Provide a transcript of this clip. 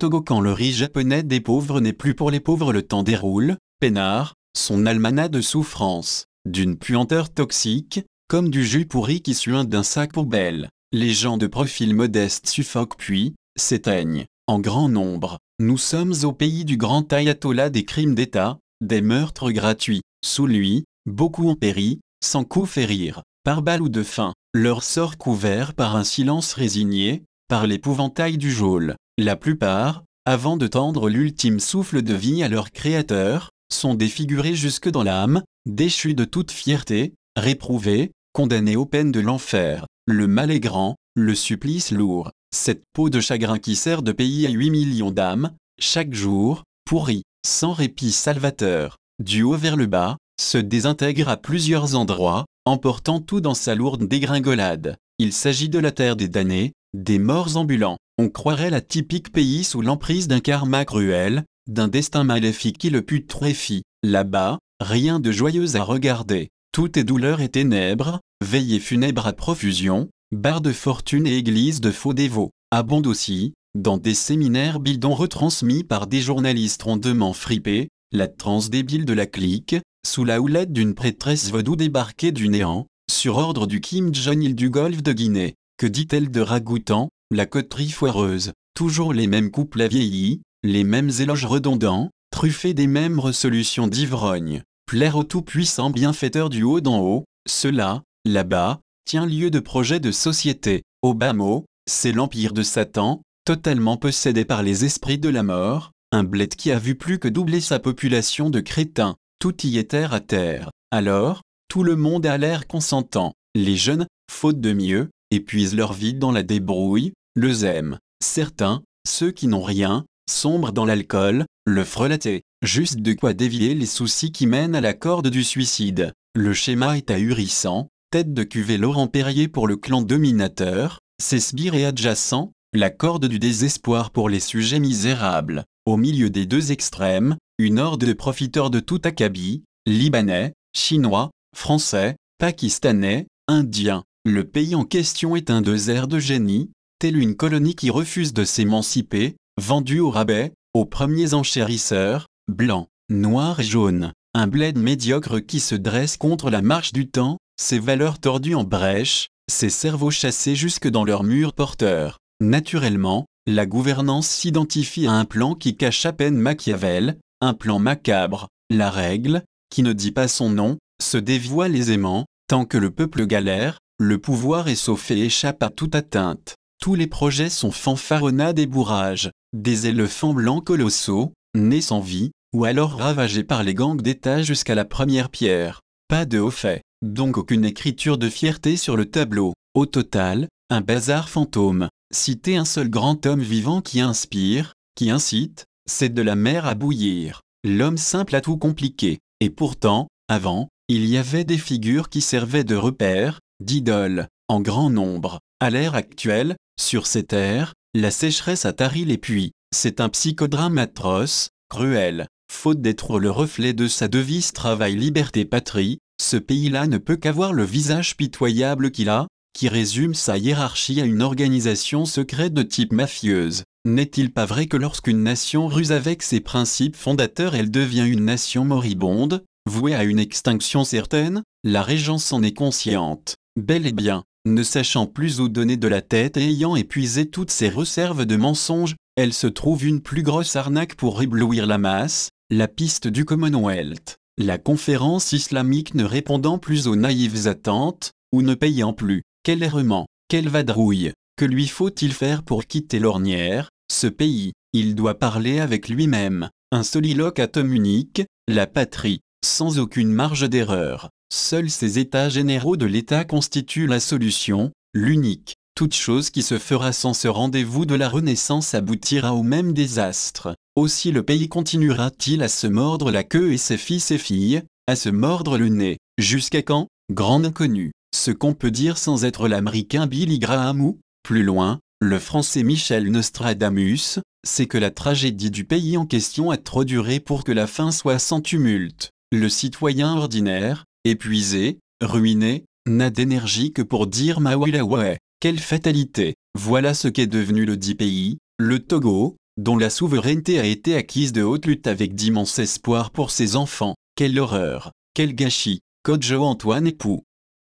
Togo quand le riz japonais des pauvres n'est plus pour les pauvres le temps déroule, peinard, son almanach de souffrance, d'une puanteur toxique, comme du jus pourri qui suinte d'un sac poubelle. Les gens de profil modeste suffoquent puis, s'éteignent, en grand nombre. Nous sommes au pays du grand ayatollah des crimes d'État, des meurtres gratuits. Sous lui, beaucoup ont péri, sans coup férir, par balle ou de faim, leur sort couvert par un silence résigné, par l'épouvantail du geôle. La plupart, avant de tendre l'ultime souffle de vie à leur créateur, sont défigurés jusque dans l'âme, déchus de toute fierté, réprouvés, condamnés aux peines de l'enfer. Le mal est grand, le supplice lourd. Cette peau de chagrin qui sert de pays à 8 millions d'âmes, chaque jour, pourrit, sans répit salvateur, du haut vers le bas, se désintègre à plusieurs endroits, emportant tout dans sa lourde dégringolade. Il s'agit de la terre des damnés, des morts ambulants. On croirait la typique pays sous l'emprise d'un karma cruel, d'un destin maléfique qui le putréfie. Là-bas, rien de joyeux à regarder. Tout est douleur et ténèbres, veillées funèbres à profusion, barres de fortune et églises de faux dévots. Abondent aussi, dans des séminaires bidons retransmis par des journalistes rondement fripés, la transe débile de la clique, sous la houlette d'une prêtresse vaudou débarquée du néant, sur ordre du Kim Jong-il du golfe de Guinée. Que dit-elle de ragoûtant, la coterie foireuse, toujours les mêmes couplets vieillis, les mêmes éloges redondants, truffés des mêmes resolutions d'ivrogne. Plaire au tout-puissant bienfaiteur du haut d'en haut, cela, là-bas, tient lieu de projet de société. Au bas mot, c'est l'empire de Satan, totalement possédé par les esprits de la mort, un bled qui a vu plus que doubler sa population de crétins. Tout y est terre à terre. Alors, tout le monde a l'air consentant. Les jeunes, faute de mieux, épuisent leur vie dans la débrouille, le zèment. Certains, ceux qui n'ont rien, sombrent dans l'alcool, le frelaté, juste de quoi dévier les soucis qui mènent à la corde du suicide. Le schéma est ahurissant, tête de cuvée Laurent Perrier pour le clan dominateur, ses sbires et adjacents, la corde du désespoir pour les sujets misérables. Au milieu des deux extrêmes, une horde de profiteurs de tout acabit, libanais, chinois, français, pakistanais, indiens. Le pays en question est un désert de génie, telle une colonie qui refuse de s'émanciper, vendue au rabais, aux premiers enchérisseurs, blancs, noirs et jaunes. Un bled médiocre qui se dresse contre la marche du temps, ses valeurs tordues en brèche, ses cerveaux chassés jusque dans leurs murs porteurs. Naturellement, la gouvernance s'identifie à un plan qui cache à peine Machiavel, un plan macabre. La règle, qui ne dit pas son nom, se dévoile aisément, tant que le peuple galère, le pouvoir est sauf et échappe à toute atteinte. Tous les projets sont fanfaronnades et bourrages, des éléphants blancs colossaux, nés sans vie, ou alors ravagés par les gangs d'État jusqu'à la première pierre. Pas de haut fait, donc aucune écriture de fierté sur le tableau. Au total, un bazar fantôme. Citer un seul grand homme vivant qui inspire, qui incite, c'est de la mer à bouillir. L'homme simple a tout compliqué. Et pourtant, avant, il y avait des figures qui servaient de repères, d'idoles, en grand nombre. À l'ère actuelle, sur ces terres, la sécheresse a tari les puits. C'est un psychodrame atroce, cruel. Faute d'être le reflet de sa devise travail, liberté, patrie, ce pays-là ne peut qu'avoir le visage pitoyable qu'il a, qui résume sa hiérarchie à une organisation secrète de type mafieuse. N'est-il pas vrai que lorsqu'une nation ruse avec ses principes fondateurs, elle devient une nation moribonde, vouée à une extinction certaine? La régence en est consciente. Bel et bien, ne sachant plus où donner de la tête et ayant épuisé toutes ses réserves de mensonges, elle se trouve une plus grosse arnaque pour éblouir la masse, la piste du Commonwealth. La conférence islamique ne répondant plus aux naïves attentes, ou ne payant plus. Quel errement, quelle vadrouille, que lui faut-il faire pour quitter l'ornière, ce pays? Il doit parler avec lui-même, un soliloque à tome unique, la patrie, sans aucune marge d'erreur. Seuls ces états généraux de l'État constituent la solution, l'unique. Toute chose qui se fera sans ce rendez-vous de la Renaissance aboutira au même désastre. Aussi le pays continuera-t-il à se mordre la queue et ses fils et filles, à se mordre le nez. Jusqu'à quand? Grande inconnue. Ce qu'on peut dire sans être l'américain Billy Graham ou, plus loin, le français Michel Nostradamus, c'est que la tragédie du pays en question a trop duré pour que la fin soit sans tumulte. Le citoyen ordinaire, épuisé, ruiné, n'a d'énergie que pour dire Maouilaoué. Quelle fatalité! Voilà ce qu'est devenu le dit pays, le Togo, dont la souveraineté a été acquise de haute lutte avec d'immenses espoirs pour ses enfants. Quelle horreur, quel gâchis, Code Jo Antoine Époux.